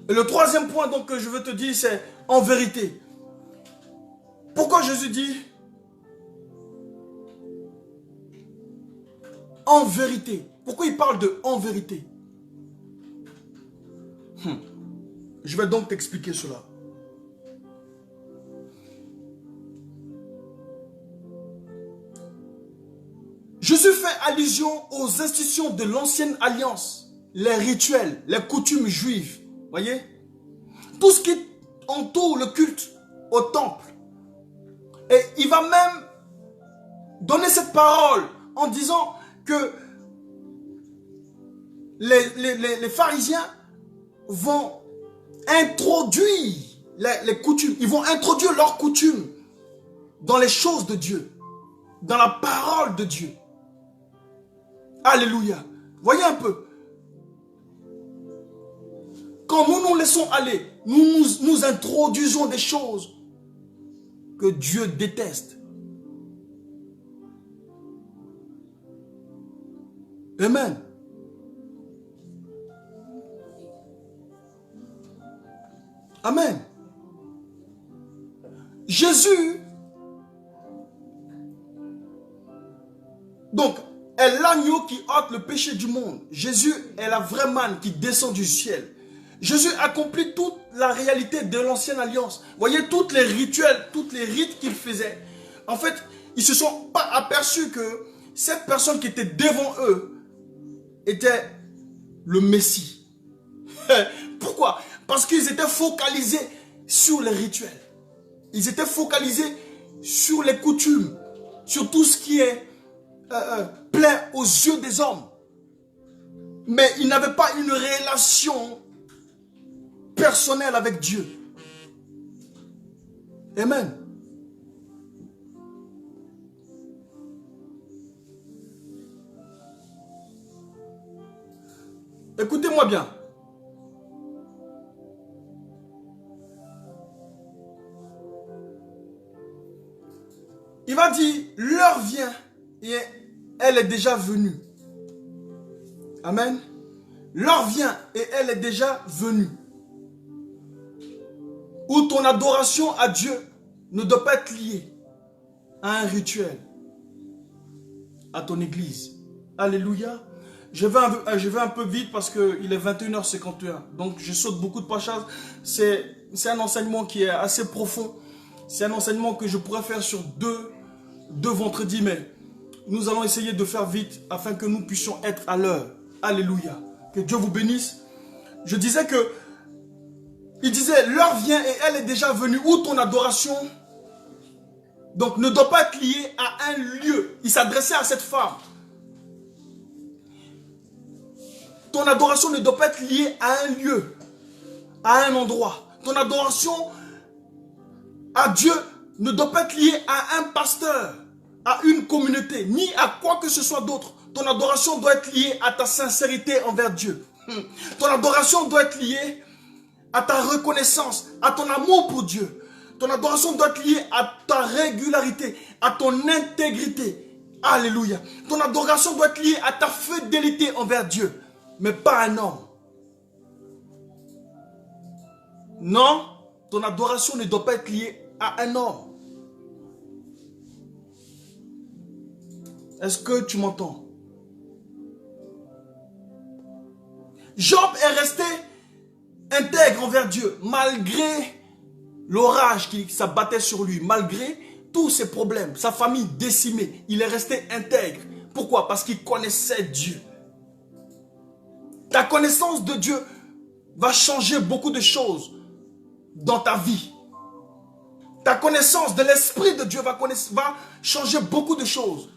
Et le troisième point donc, que je veux te dire, c'est en vérité. Pourquoi Jésus dit en vérité? Pourquoi il parle de en vérité? Je vais donc t'expliquer cela. Jésus fait allusion aux institutions de l'ancienne alliance, les rituels, les coutumes juives. Voyez? Tout ce qui entoure le culte au temple. Et il va même donner cette parole en disant que les pharisiens vont introduire les coutumes. Ils vont introduire leurs coutumes dans les choses de Dieu, dans la parole de Dieu. Alléluia. Voyez un peu. Quand nous nous laissons aller, nous introduisons des choses que Dieu déteste. Amen. Amen. Jésus, donc, est l'agneau qui ôte le péché du monde. Jésus est la vraie manne qui descend du ciel. Jésus accomplit toute la réalité de l'ancienne alliance. Voyez, tous les rituels, tous les rites qu'il faisait. En fait, ils ne se sont pas aperçus que cette personne qui était devant eux était le Messie. Pourquoi? Parce qu'ils étaient focalisés sur les rituels. Ils étaient focalisés sur les coutumes, sur tout ce qui est plaît aux yeux des hommes. Mais ils n'avaient pas une relation personnelle avec Dieu. Amen. Écoutez-moi bien. Il va dire, l'heure vient et elle est déjà venue. Amen. L'heure vient et elle est déjà venue. Où ton adoration à Dieu ne doit pas être liée à un rituel, à ton église. Alléluia. Je vais un peu vite parce qu'il est 21h51. Donc je saute beaucoup de passages. C'est un enseignement qui est assez profond. C'est un enseignement que je pourrais faire sur deux vendredis. Mais nous allons essayer de faire vite afin que nous puissions être à l'heure. Alléluia. Que Dieu vous bénisse. Je disais que il disait, l'heure vient et elle est déjà venue où ton adoration donc ne doit pas être liée à un lieu. Il s'adressait à cette femme. Ton adoration ne doit pas être liée à un lieu, à un endroit. Ton adoration à Dieu ne doit pas être liée à un pasteur, à une communauté, ni à quoi que ce soit d'autre. Ton adoration doit être liée à ta sincérité envers Dieu. Ton adoration doit être liée à ta reconnaissance, à ton amour pour Dieu. Ton adoration doit être liée à ta régularité, à ton intégrité. Alléluia. Ton adoration doit être liée à ta fidélité envers Dieu, mais pas un homme. Non, ton adoration ne doit pas être liée à un homme. Est-ce que tu m'entends? Job est resté intègre envers Dieu, malgré l'orage qui s'abattait sur lui, malgré tous ses problèmes, sa famille décimée. Il est resté intègre. Pourquoi? Parce qu'il connaissait Dieu. Ta connaissance de Dieu va changer beaucoup de choses dans ta vie. Ta connaissance de l'Esprit de Dieu va changer beaucoup de choses.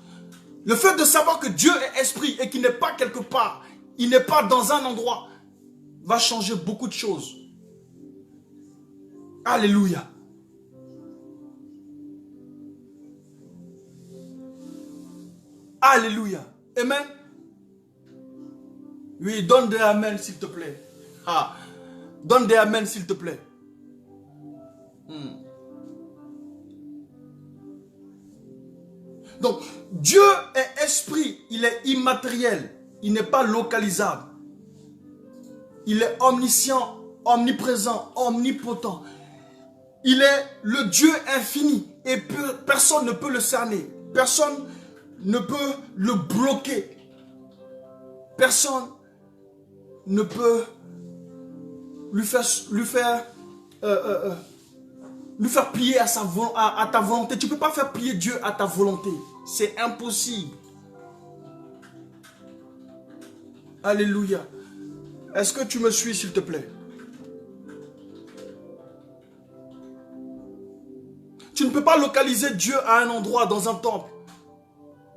Le fait de savoir que Dieu est esprit et qu'il n'est pas quelque part, il n'est pas dans un endroit, va changer beaucoup de choses. Alléluia. Alléluia. Amen. Oui, donne des amen s'il te plaît. Ah, donne des amen s'il te plaît. Donc, Dieu est esprit, il est immatériel, il n'est pas localisable. Il est omniscient, omniprésent, omnipotent. Il est le Dieu infini et personne ne peut le cerner. Personne ne peut le bloquer. Personne ne peut lui faire plier à ta volonté. Tu ne peux pas faire plier Dieu à ta volonté. C'est impossible. Alléluia. Est-ce que tu me suis, s'il te plaît? Tu ne peux pas localiser Dieu à un endroit, dans un temple,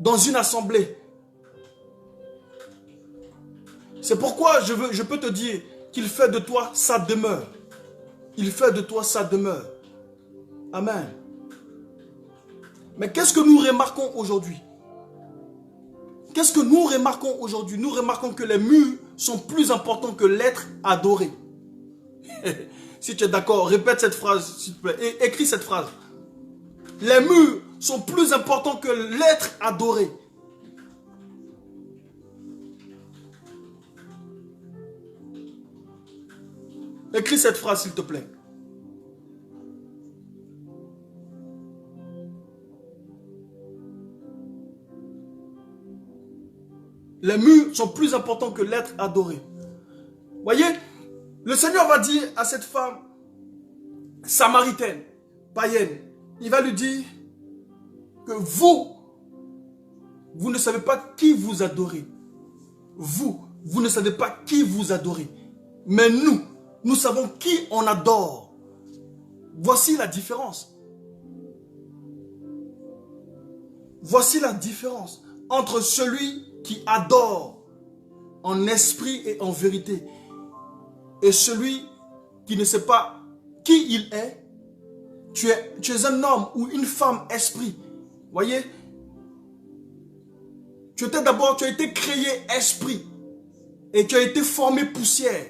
dans une assemblée. C'est pourquoi je peux te dire qu'il fait de toi sa demeure. Il fait de toi sa demeure. Amen. Mais qu'est-ce que nous remarquons aujourd'hui? Qu'est-ce que nous remarquons aujourd'hui? Nous remarquons que les murs sont plus importants que l'être adoré. Si tu es d'accord, répète cette phrase, s'il te plaît. Et écris cette phrase. Les murs sont plus importants que l'être adoré. Écris cette phrase, s'il te plaît. Les murs sont plus importants que l'être adoré. Voyez, le Seigneur va dire à cette femme samaritaine, païenne, il va lui dire que vous ne savez pas qui vous adorez. Vous ne savez pas qui vous adorez. Mais nous savons qui on adore. Voici la différence. Voici la différence entre celui qui adore en esprit et en vérité et celui qui ne sait pas qui il est. Tu es un homme ou une femme esprit. Voyez, tu as été créé esprit et tu as été formé poussière.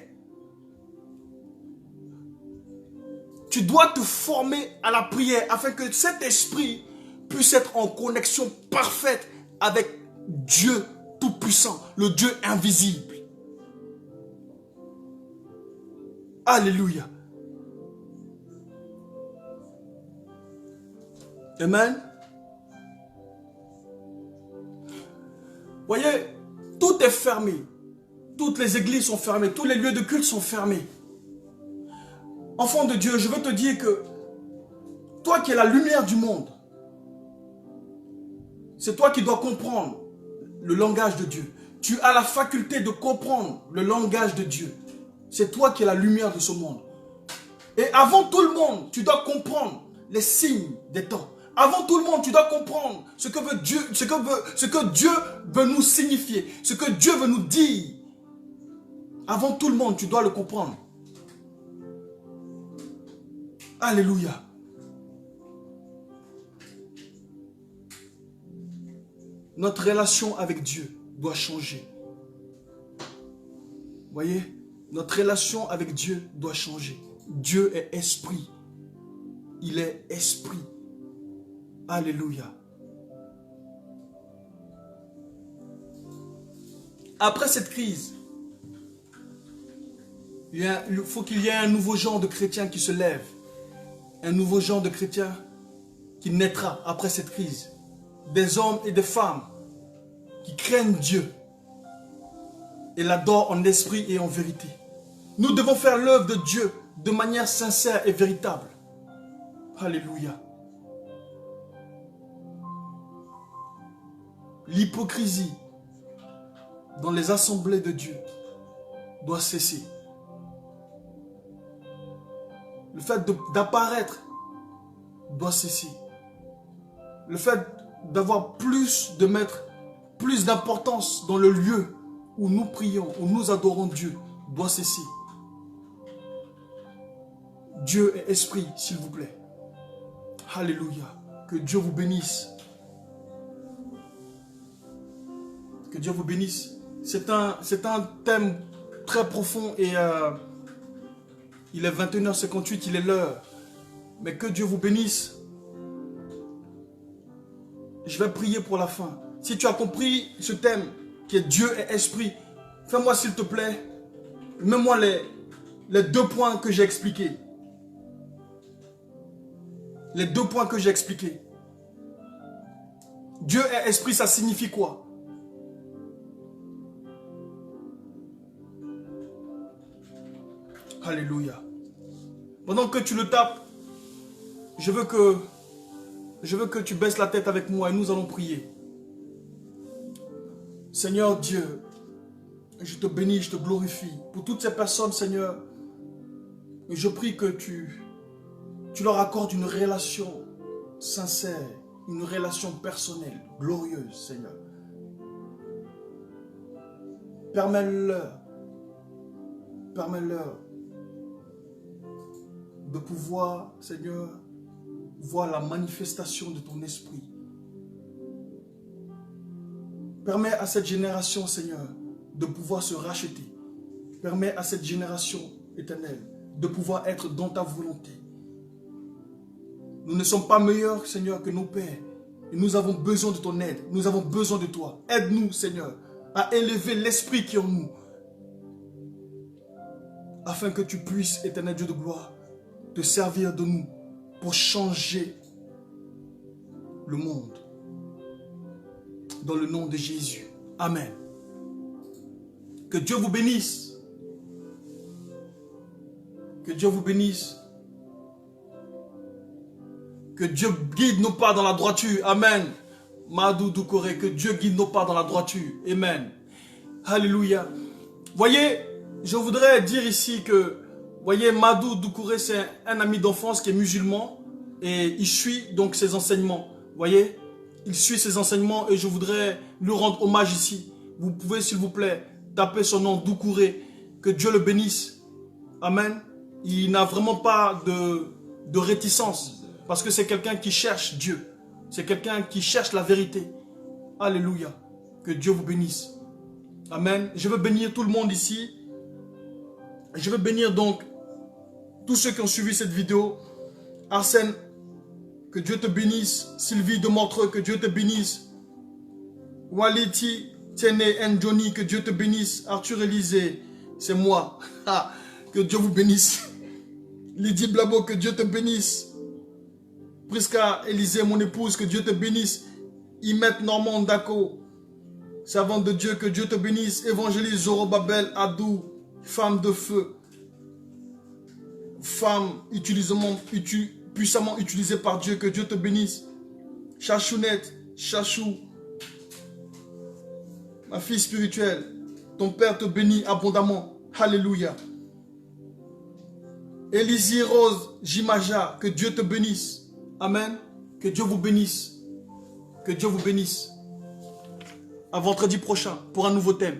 Tu dois te former à la prière afin que cet esprit puisse être en connexion parfaite avec Dieu Tout-Puissant, le Dieu invisible. Alléluia. Amen. Voyez, tout est fermé. Toutes les églises sont fermées. Tous les lieux de culte sont fermés. Enfant de Dieu, je veux te dire que toi qui es la lumière du monde, c'est toi qui dois comprendre le langage de Dieu. Tu as la faculté de comprendre le langage de Dieu. C'est toi qui es la lumière de ce monde. Et avant tout le monde, tu dois comprendre les signes des temps. Avant tout le monde, tu dois comprendre ce que Dieu veut nous signifier, ce que Dieu veut nous dire. Avant tout le monde, tu dois le comprendre. Alléluia. Notre relation avec Dieu doit changer. Voyez, notre relation avec Dieu doit changer. Dieu est esprit. Il est esprit. Alléluia. Après cette crise, Il faut qu'il y ait un nouveau genre de chrétien qui se lève. Un nouveau genre de chrétien qui naîtra après cette crise. Des hommes et des femmes qui craignent Dieu et l'adorent en esprit et en vérité. Nous devons faire l'œuvre de Dieu de manière sincère et véritable. Alléluia. L'hypocrisie dans les assemblées de Dieu doit cesser. Le fait d'apparaître doit cesser. Le fait d'avoir de mettre plus d'importance dans le lieu où nous prions, où nous adorons Dieu, doit cesser. Dieu est esprit, s'il vous plaît. Alléluia. Que Dieu vous bénisse. Que Dieu vous bénisse. C'est un thème très profond et il est 21h58, il est l'heure. Mais que Dieu vous bénisse. Je vais prier pour la fin. Si tu as compris ce thème, qui est Dieu et esprit, fais-moi s'il te plaît, mets-moi les 2 points que j'ai expliqués. Les 2 points que j'ai expliqués. Dieu et esprit, ça signifie quoi? Alléluia. Pendant que tu le tapes, je veux que tu baisses la tête avec moi et nous allons prier. Seigneur Dieu, je te bénis, je te glorifie. Pour toutes ces personnes, Seigneur, je prie que tu leur accordes une relation sincère, une relation personnelle, glorieuse, Seigneur. Permets-leur de pouvoir, Seigneur, voir la manifestation de ton esprit. Permets à cette génération, Seigneur, de pouvoir se racheter. Permets à cette génération éternelle de pouvoir être dans ta volonté. Nous ne sommes pas meilleurs, Seigneur, que nos pères. Et nous avons besoin de ton aide. Nous avons besoin de toi. Aide-nous, Seigneur, à élever l'esprit qui est en nous. Afin que tu puisses, éternel Dieu de gloire, te servir de nous pour changer le monde. Dans le nom de Jésus. Amen. Que Dieu vous bénisse. Que Dieu vous bénisse. Que Dieu guide nos pas dans la droiture. Amen. Madou Doukoré, que Dieu guide nos pas dans la droiture. Amen. Alléluia. Voyez, je voudrais dire ici que, voyez, Madou Doukoré, c'est un ami d'enfance qui est musulman et il suit donc ses enseignements. Voyez, il suit ses enseignements et je voudrais lui rendre hommage ici. Vous pouvez, s'il vous plaît, taper son nom, Doukoré. Que Dieu le bénisse. Amen. Il n'a vraiment pas de réticence. Parce que c'est quelqu'un qui cherche Dieu. C'est quelqu'un qui cherche la vérité. Alléluia. Que Dieu vous bénisse. Amen. Je veux bénir tout le monde ici. Je veux bénir donc tous ceux qui ont suivi cette vidéo. Arsène, que Dieu te bénisse. Sylvie de Montreux, que Dieu te bénisse. Waliti, Tiene Johnny, que Dieu te bénisse. Arthur Élisée, c'est moi. Que Dieu vous bénisse. Lydie Blabo, que Dieu te bénisse. Prisca Élisée, mon épouse, que Dieu te bénisse. Imet Normand Dako, servante de Dieu, que Dieu te bénisse. Évangéliste Zorobabel Adou, femme de feu. Femme puissamment utilisée par Dieu, que Dieu te bénisse. Chachounette, Chachou, ma fille spirituelle, ton Père te bénit abondamment. Alléluia. Élisie Rose Jimaja, que Dieu te bénisse. Amen. Que Dieu vous bénisse. Que Dieu vous bénisse. À vendredi prochain pour un nouveau thème.